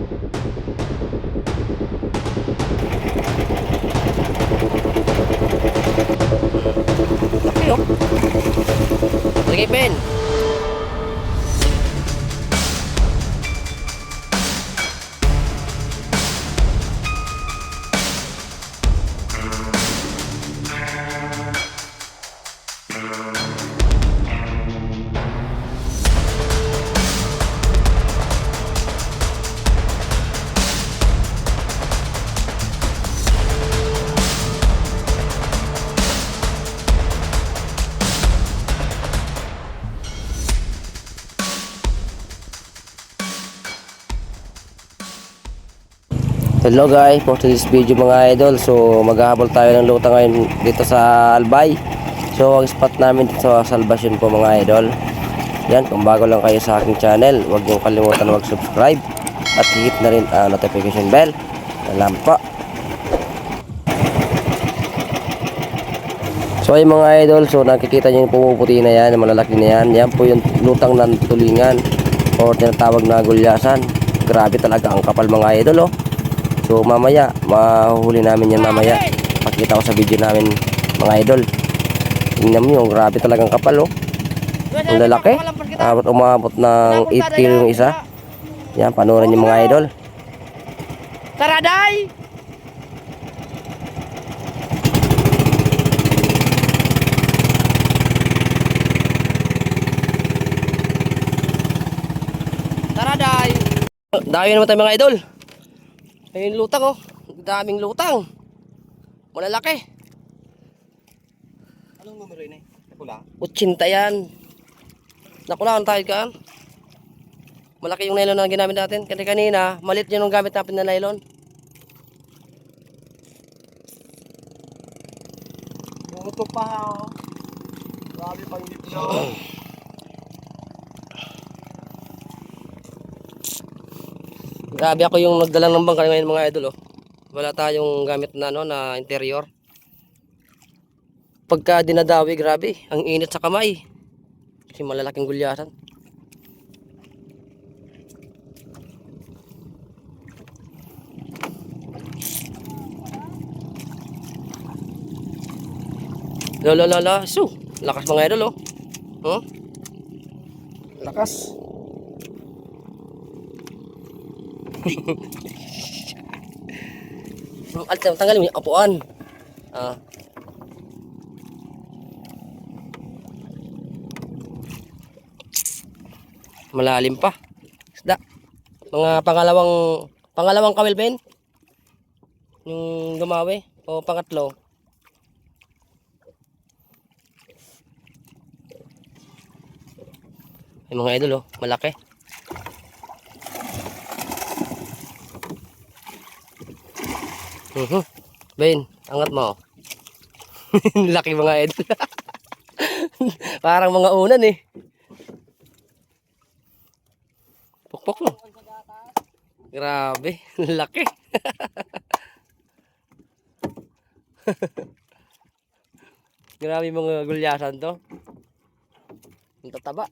Laki oh. Lagi pen. Hello guys, for today's video mga idol. So maghahabol tayo ng luta ngayon dito sa Albay. So ang spot namin dito sa Salvation po mga idol. Yan, kung bago lang kayo sa aking channel, huwag niyong kalimutan mag-subscribe at hit na rin ang notification bell. Salamat po. So ay mga idol, so nakikita niyo yung pumuputi na yan, yung malalaki na yan. Yan po yung lutang ng tulingan o tinatawag na gulyasan. Grabe talaga ang kapal mga idol oh. So mamaya, mahuhuli namin yan mamaya. Pakita ko sa video namin mga idol. Tingnan mo yung grabe talagang kapal oh. Ang lalaki. Umabot ng 8 kilo yung isa. Yan, panoorin yung mga idol. Taraday! Taraday! Dami naman tayo mga idol. Ayun lutang oh. Daming lutang. Malalaki. Anong numero yun eh? Nakula? 80 yan. Nakulaan tayo ka. Malaki yung nylon na ginamit natin. Kasi kanina, maliit yun yung gamit natin na nylon. Buto pa ha. Grabe pang dito. Grabe ako yung nagdala ng bangka ngayon mga idol oh. Wala tayong gamit na no na interior. Pagka dinadawi, grabe, ang init sa kamay. Kasi malalaking gulyasan. Lala, so, lakas mga idol oh. Huh? Lakas. Tanggalin mo yung apuan. Malalim pa. Isda. Mga pangalawang kawil ben. Yung dumawi o pangatlo. Yung mga idol oh, malaki. Ben, angat mo. Laki mga idol. Parang mga unan eh. Pukpok mo. Grabe, laki. Grabe mga gulyasan to. Ang tataba.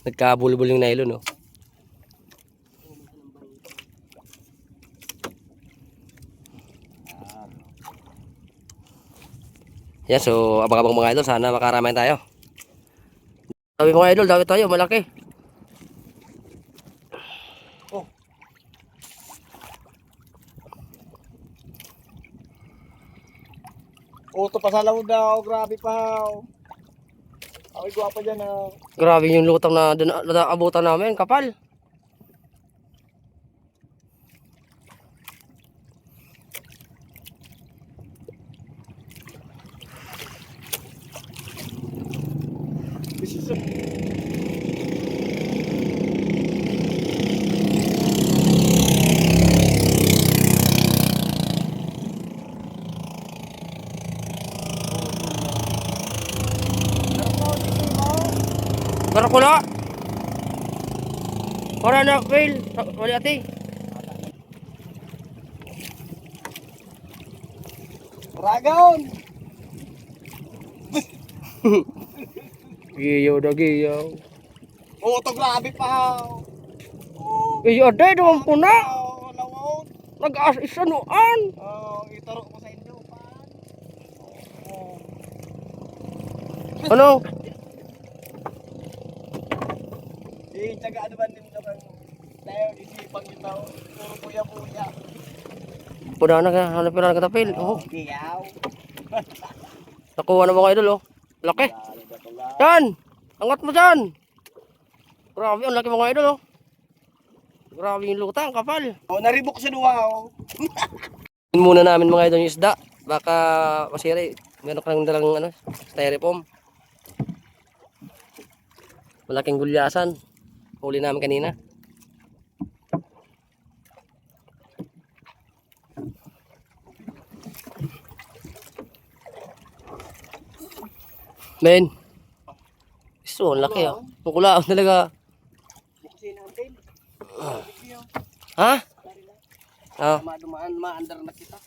Nagkabulbul yung nylon oh. Yan, so abang-abang mga idol, sana makaramayan tayo. Sabi mga idol, dami tayo, malaki. Oh. Uto pa sa lawod daw, grabe pa. Ay, guwapa dyan ah. Grabe yung lutang na abutan namin, kapal. Karakula. Para na fail. Wali ati. Dragon! Giyaw na giyaw. Oh, ito grabe pa. Iyo day naman po na. Oh, lawon. Nag-aas isa noan. Oh, itaro ko sa inyo pa. Oh. Ano? Taga ano ba din kang tayo isipang yung tao. Puro kuya-kuya. Puna na ka, hanap na katapil. Oh, Giyaw. nakuha na mga idol oh. Laki. Dali ka pala. Yan! Angat mo dyan! Grabe, ang laki mga idol oh. Grabe yung lutang, kapal. Oh, naribok sa duwa oh. Tingin muna namin mga idol yung isda. Baka masira eh. Meron kang dalang ano, styrofoam. Malaking gulyasan. Huli namin kanina. Men. Iso, ang laki oh. Ang kulaon talaga. Buksin natin. Ha? Ah. Dumaan, maandar na kita.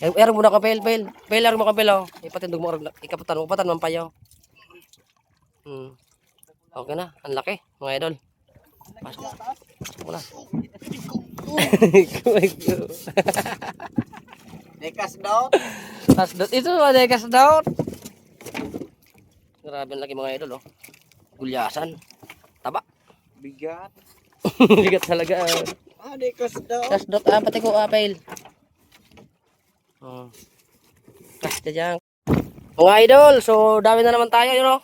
Erong muna ka pel. Erong mo ka pel oh. Ipatindog mo ikapatan man payaw. Okay na, ang laki mga idol. Wala. Dekas daw. Kasdot ito, ada kasdot. Grabe ang laki mga idol oh. Gulyasan. Taba. Bigat. Bigat talaga. Dekas daw. Kasdot pati ko apel. Oh. Kasda dyan. Mga idol, so dami na naman tayo yun oh.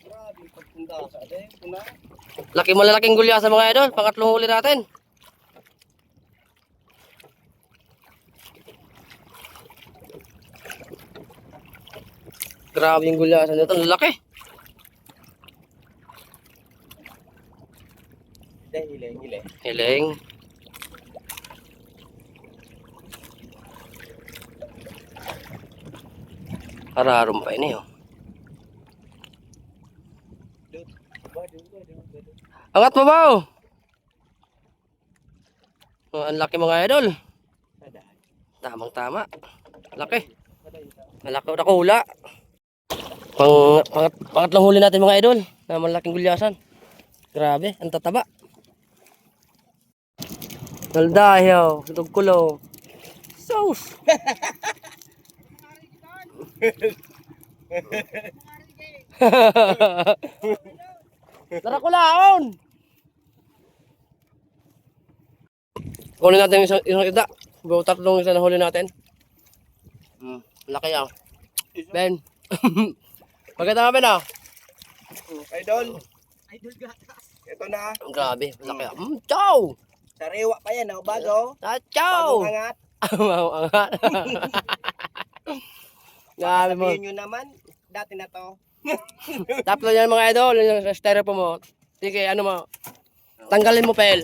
Grabe pagpunta sa atin. Kuna. Malalaking gulyasan mga idol. Pangatlong huli natin. Grabe yung gulyasan nito. Ang laki. Hiling. Hiling. Ararom pa ini oh. Angat mo ba oh? Oh, ang laki mga idol. Tamang tama. Laki. Malaki na hula. Pangatlong huli natin mga idol. Na malaking gulyasan. Grabe, ang tataba. Naldahiyaw, tugkulo. Sauce. Tara kulaon. Kunin natin yung isang isda. Tatlong isa na huli natin. Laki ah. Ben. Maganda nga Ben ah. Idol. Idol gatas. Ito na. Grabe, laki ah. Chow! Sariwa pa yan, bago. Chow! Bagong angat. Angat. Grabe mo. Sabihin nyo naman, dati na to. Tatlo yan mga idol, yung styrofoam mo. Sige, ano mo. Tanggalin mo pel.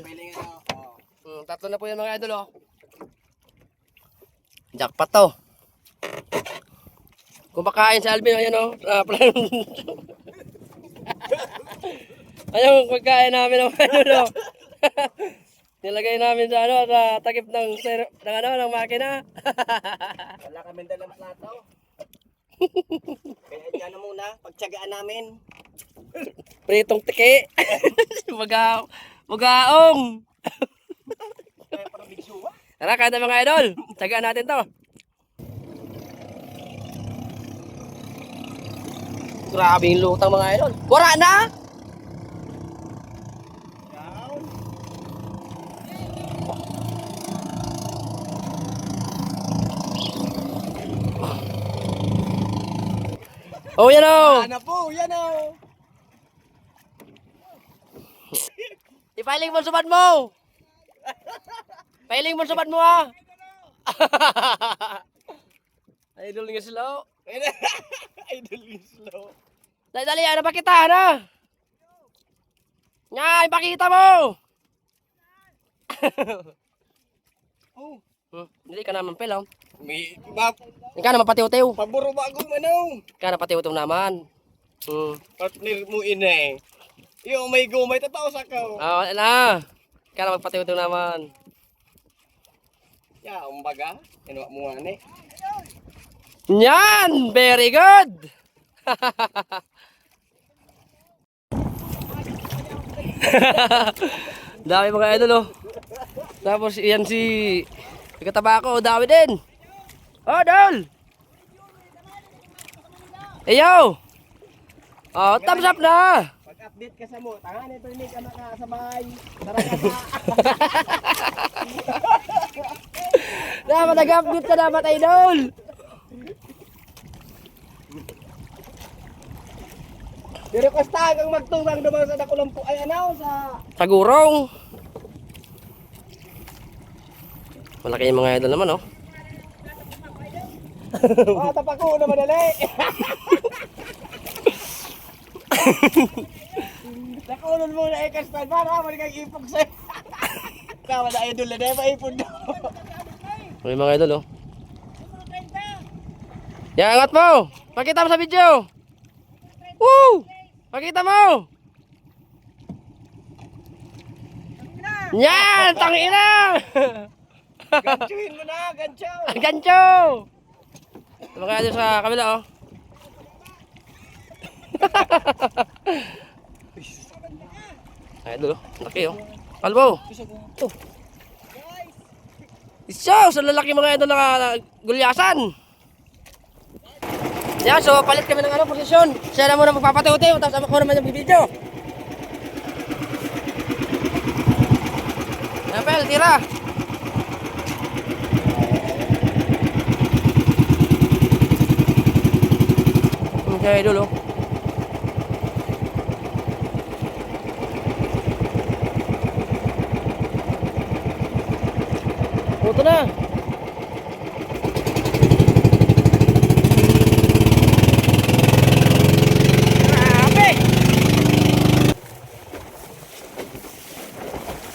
Tatlo na po yan mga idol oh. Jackpot to. Kumakain sa Alvin, ayan oh. Ayun, pagkain namin ng idol oh. Nilagay namin sa ano, sa takip ng makina. Wala kami dalang plato. Kaya dyan na muna, pagtsagaan namin. Pritong tiki. Magaong. Kaya parang bigsuwa. Tara, kada mga idol. Tsagaan natin to. Grabe yung lutang mga idol. Wala na! Oh, yan o! Ano po, yan o. Ipiling mo subad mo! Piling mo subad mo ah! Idol nga sila oh. Idol yung slow. Dali, ano ba kita, ano? Nga, ipakita mo! Hindi ka naman pel oh. May map. Hindi ka naman patiw-tiw. Paburo bagong ano. Hindi ka naman patiw-tiw naman. Partner mo ina eh. Yung may gumay tataw sa kao. Ah, wala na. Hindi ka naman patiw-tiw naman. Ya, umbaga. Kinuha mo nga ni. Yan! Very good! Dami mga idol oh. Tapos yan si Katabako, dami din. Oh, Dol! Eyo! Oh, thumbs up na! Pag-update ka sa mo, tanga nito ni ka nakasabay. Tara ka na. Dapat nag-update ka dapat, idol! Pero kasta kang magtungang dumaw sa dakulang po ay ano sa Tagurong. Malaki yung mga idol naman oh. tapako na madali. Nakulon mo na kasta para mo kang ipog sa. Tama na idol na ba ipod. May mga idol oh. Yan, angat mo! Pakita mo sa video! Woo! Pakita mo! Yan! Tangina! Ganchuhin mo na, gancho. Gancho! Mga idol sa kabila oh. Idol oh. Laki oh. Kalbo! Oh. Iso! Sa lalaki mga idol na gulyasan! Yan, so palit kami ng posisyon. Siya na muna magpapatiw-tiw, tapos ako naman yung video. Yan, Pel, tira. Okay, idol, oh. Puto na.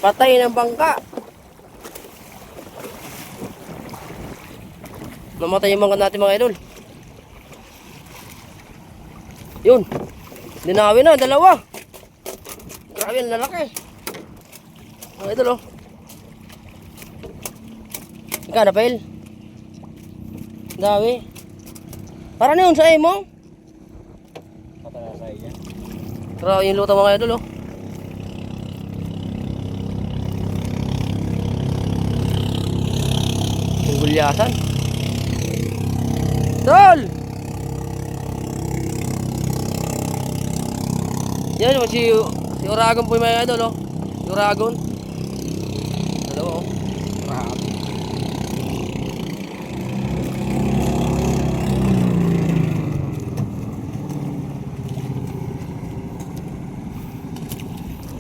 Patay ng bangka. Mamatay yung mga natin mga idol. Yun. Dinawi na, dalawa. Grabe ang lalaki. Mga idol oh. Ika na Pel. Dawi. Para na yun sa mo. Patara sa iya. Grabe yung luto mga idol oh. Gulyasan. Dol! Yan naman si Uragon po yung mga idol oh. Si Uragon. Dalawa oh. Grabe.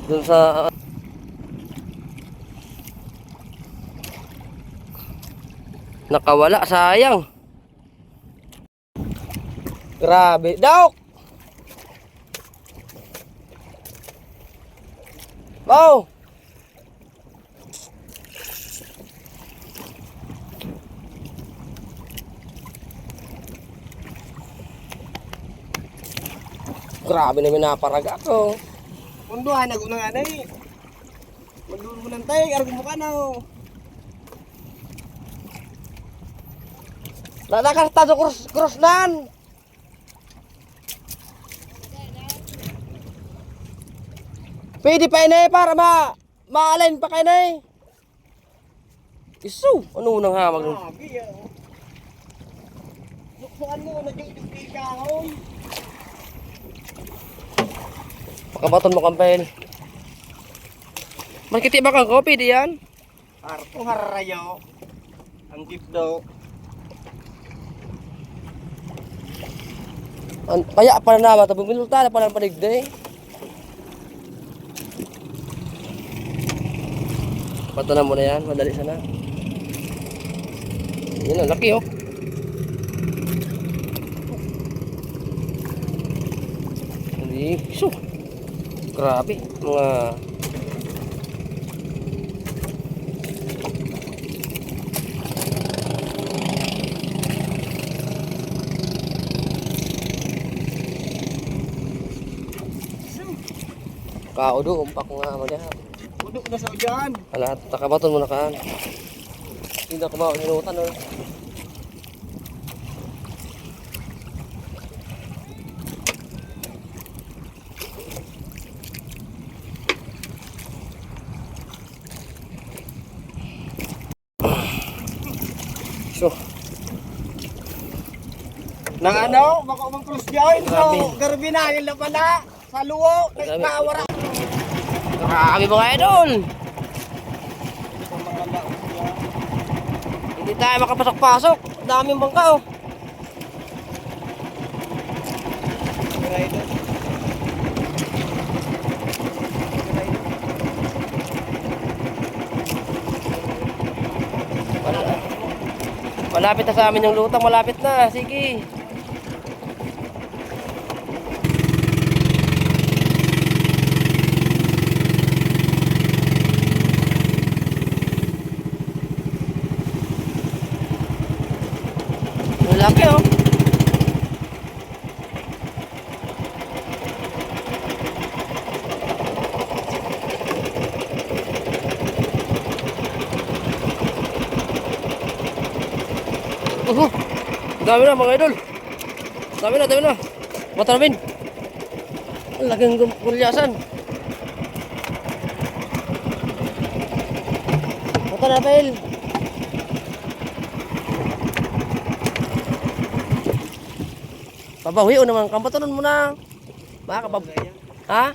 Doon sa nakawala, sayang. Grabe. Dawk! Wow! Grabe naman naparaga ko. Unduhan ako na nga na eh. Magdulo mo ng tay, argo mo ka na oh. Nadakas tayo cross nan. Pwede pa inay para ma-align pa kayo na Isu, ano nang hamag nun? Grabe ah. Suksukan mo na yung kahon. Pakabaton mo kampel. Makiti ba kang kopi diyan? Arto harayo. Ang gift daw. Kaya pala na ba? Tapos minulta na pala ang paligday. Patunan mo na yan, madali sana. Yan ang laki oh. Hindi, so. Grabe, mga kaudo, umpak nga mo dyan. Udok na sa ujan. Alat, takabaton mo na kaan. Hindi na kumawa sinutan oh. So, Nang ano, baka umang cross joint. Grabe. So, garbina, yung lapala. Sa luwo, Grabe. nagkawara. grabe mga idol. Hindi tayo makapasok-pasok. Daming bangka oh. Malapit na sa amin yung lutang, malapit na. Sige. Ang laki oh. Dami na mga idol. Dami na. Mata namin. Ang laking gulyasan. Mata na, Pel. Pabawi o naman. Kampatanon mo na. Baka pab... Ha?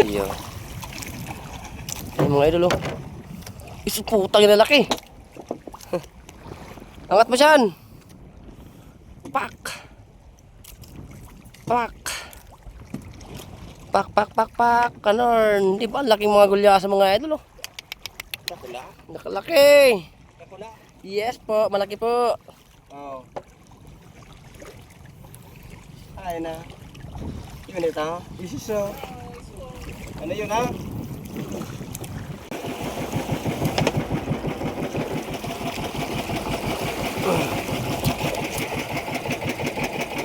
Iyo. Ay mga idol oh. Isu putang na laki. Angat mo siyan. Pak. Pak. Pak. Kanon. Di ba ang laking mga gulya sa mga idol oh. Nakula. Nakalaki. Nakula. Yes po. Malaki po. Oo. Ay na. Yun ito. Isiso. Ano yun ha?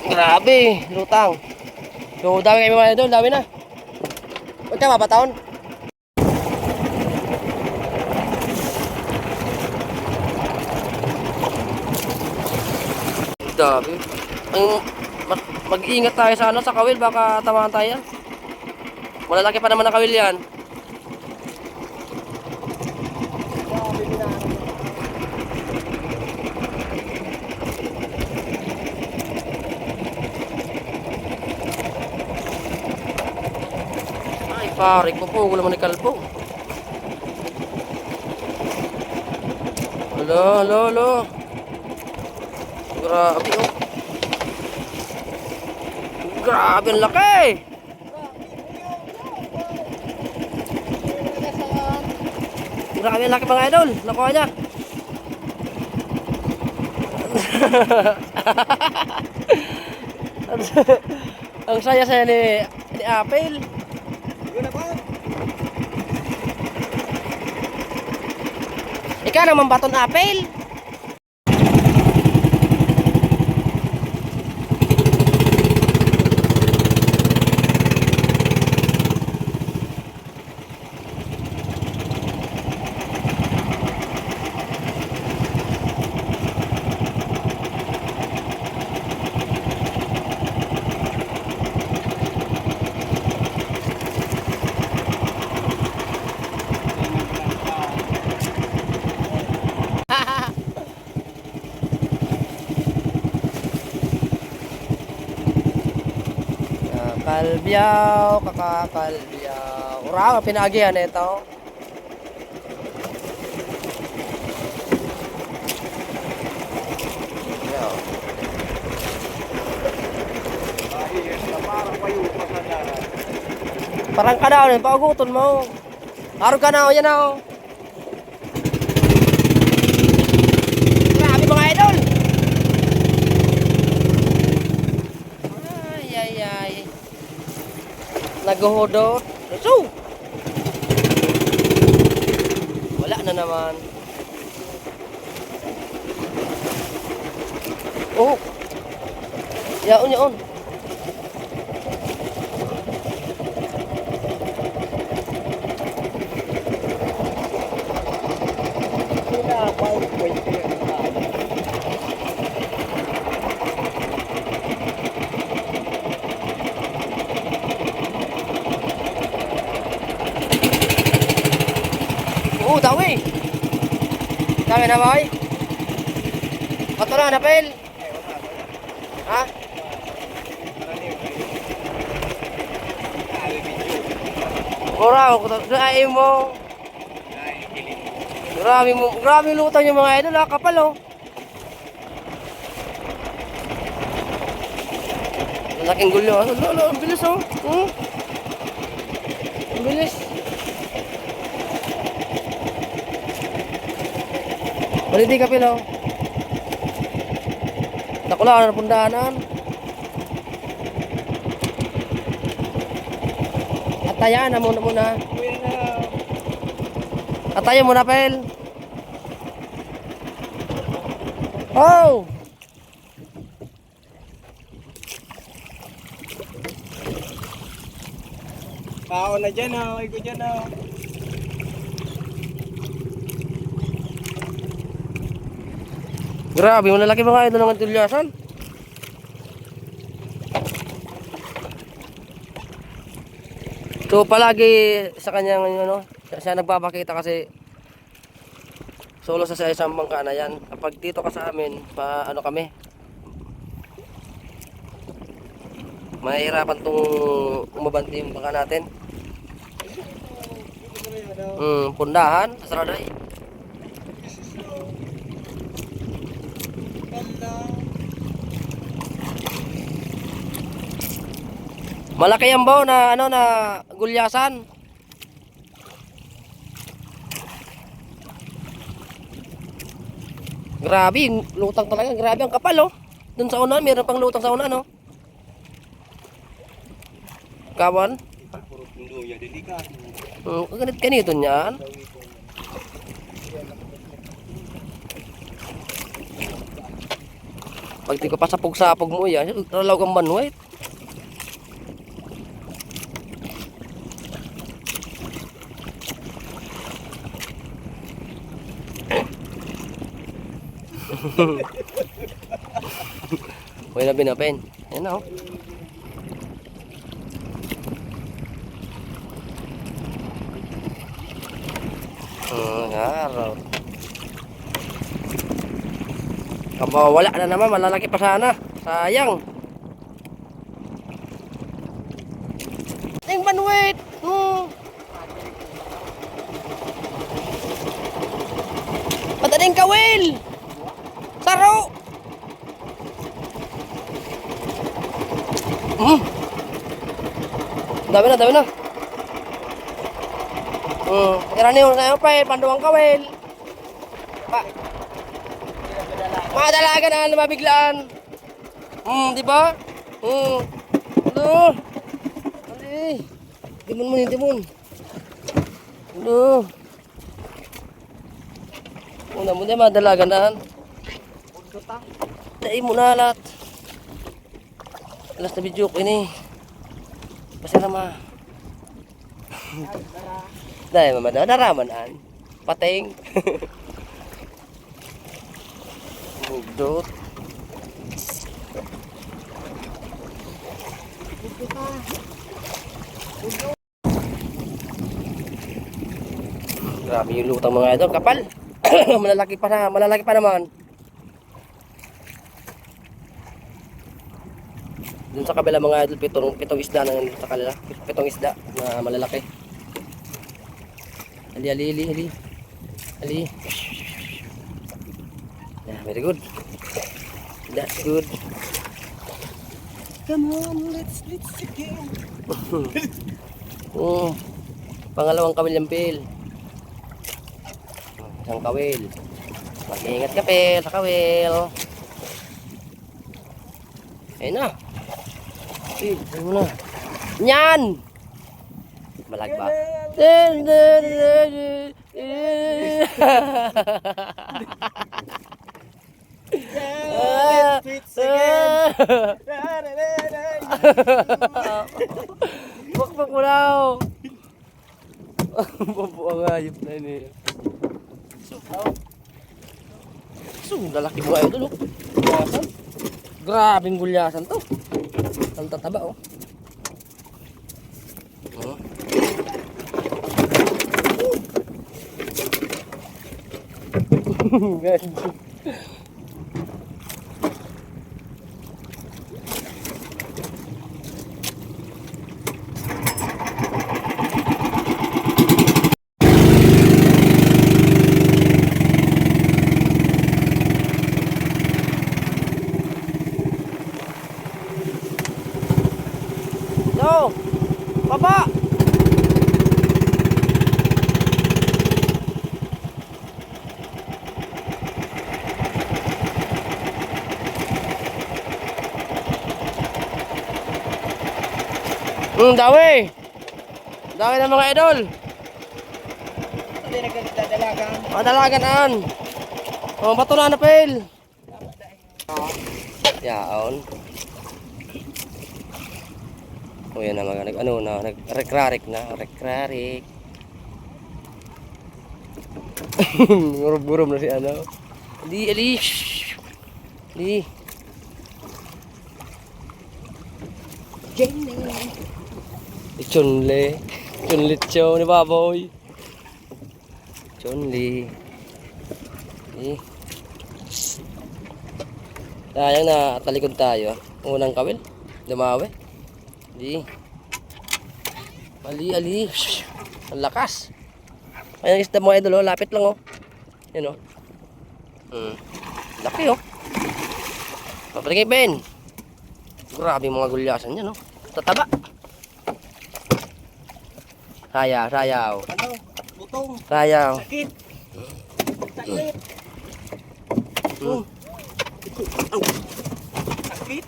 Grabe. Lutang. So dami kayo mga idol. Dami na. Huwag ka mapataon. Dami. Mag-iingat tayo sa ano, sa kawil, baka tamaan tayo. Malalaki pa naman ang kawil yan. Ay, pare ko po, wala man ni kalpo. Alo. Grabe oh. Grabe ang laki. Grabe ang laki mga idol. Nakuha niya. Ang saya-saya ni Apple. Yun na ba? Ikaw naman baton Apple. Kalbiyaw, kakakalbiyaw. Ura, pinagihan ito. Parang ka na, pauguton mo. Araw ka na, yan na. Grabe mga idol. Ay. Naguhodot. So! Wala na naman. Oh! Yaon, yaon. Sila, PowerPoint ko yan. Oo, dawi. Dami na boy. Kato lang, napil. Ha? Ora, ay mo. Grabe lutang yung mga idol, ha? Kapal, oh. Laking gulyo. Ang bilis, oh. Ang bilis. Baliti ka, Pilo. Nakula, napundahanan. Atayan na muna. Kuya na. Atayan muna, Pel. Oh! Tao na dyan, ha. Ikaw dyan, ha. Grabe, malalaki mga idol ng antulyasan. So palagi sa kanyang ano, siya nagpapakita kasi solo sa isang bangka na yan. Kapag dito ka sa amin, pa ano kami, mahihirapan tong umabanti yung bangka natin. Pundahan, asaraday. Malaki yan ba na ano na gulyasan? Grabe, lutang talaga. Grabe ang kapal, oh. Doon sa unan, meron pang lutang sa unan, oh. Kawan? Puro punduya, delikado. Ganito niyan. Pag di ko pa sapog-sapog mo yan, ralaw kang manuwait. Huwag na binapin. Ayan na, oh. Araw. Wala na naman, malalaki pa sana. Sayang. Ting manuwait. Pataling kawil. Saro. Dami na. Irani yung sa'yo pa panduang kawil. Mga dalaga na lumabiglaan. Di ba? Ano? Hindi. Timon. Ano? Una mo na mga dalaga na. Dahil mo na lahat. Alas na video ko ini. Pasira ma. Dahil mamadaraman an. Pating. Mugdot. Grabe yung lutang mga idol. Kapal. Malalaki pa naman. Dun sa kabila mga idol, pitong isda na nandito sa kanila. Pitong isda na malalaki. Ali. Yeah, very good. That's good. Come on, let's again. Pangalawang kawil yung pil. Isang kawil. Mag-iingat ka, Pel, sa kawil. Ayun na. Pil, ayun mo na. Yan! Malagba. Let's again. Bakbak mo daw. Mabuang hayop na yun eh. So, lalaki mo kayo doon, oh. Gulyasan. Grabing gulyasan to. Ang tataba, oh. Oh. No! Baba! Dami! Dami ng mga idol! Hindi nagdadalagan. Madalaganaan! Oh, bato na napil! Yaon. O yan na mga ano na, nag-rekrarik na, rekrarik. Gurum-gurum na si ano. Di, ali. Di. Chunle. Chunlitso ni baboy. Chunli. Di. Sayang na talikod tayo. Unang kawil. Dumawi. Di. Ali. Ang lakas. Ayan isda mga idol, oh. Lapit lang, oh. Yan, oh. Laki, oh. Papaligay, Ben. Grabe mga gulyasan yan, oh. Tataba. Sayaw. Ano? Butong. Sayaw. Sakit. Sakit. Sakit.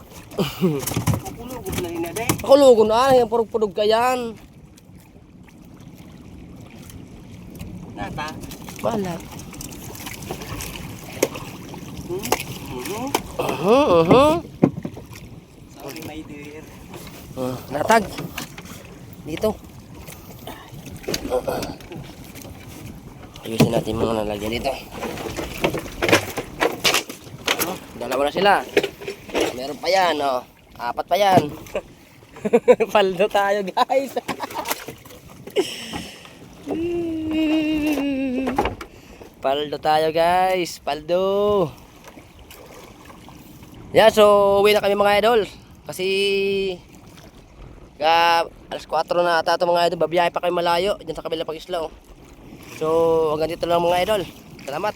Kukulo ko na rin na day. Ako lugo na, yung purug-purug ka yan. Nata. Balat. Sorry my dear. Natag. Dito. Ayusin natin mga nalagyan dito. Dalawa na sila. Meron pa yan, oh. 4 pa yan. Paldo tayo, guys. Paldo tayo, guys. Paldo. Yeah, so uwi na kami mga idol. Kasi alas 4 na ata ito mga idol. Babiyahe pa kami malayo. Diyan sa kabila pag isla, oh. So hanggang dito lang mga idol. Salamat.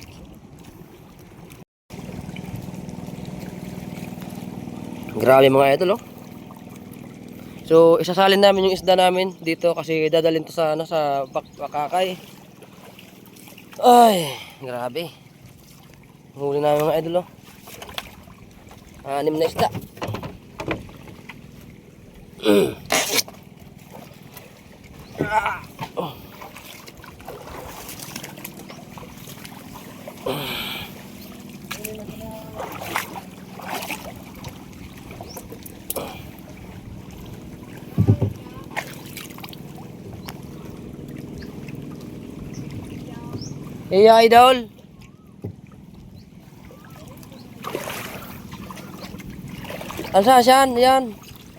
Grabe mga idol, oh. So isasalin namin yung isda namin dito kasi dadalhin to sa ano, sa Bakakay. Ay, grabe. Huli namin mga idol, oh. 6 na isda. Hey idol. Asan yan?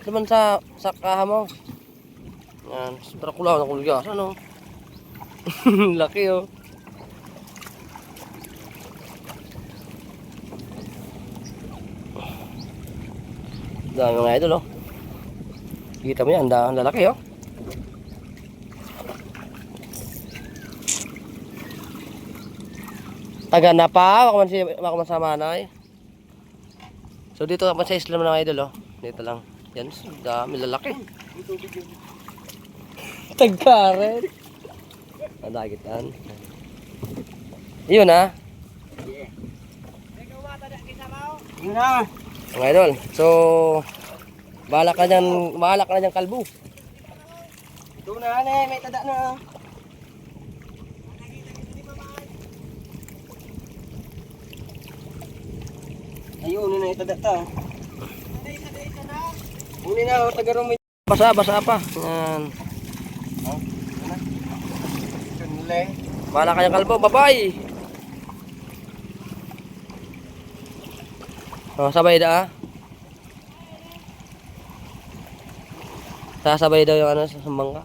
Naman sa kaha mo. Yan, Dracula na kulgas ano. Laki, oh. Dami mga idol, oh. Kita mo yan, ang lalaki, oh. Taga na pa, baka man sa manay. So dito naman sa isla mga idol, oh. Dito lang. Yan, dami lalaki. Tagkaret. Ang dagitan. Yun, ha. Yun na. Mga idol. So bahala ka na dyan kalbo. Ito na, may tada na. Ayun, na itada ta. Huli na, taga-rumay. Basa pa. Yan. Chunle. Bahala kayang kalbo, bye-bye. Oh, sabay da ah. Sasabay daw yung ano sa bangka.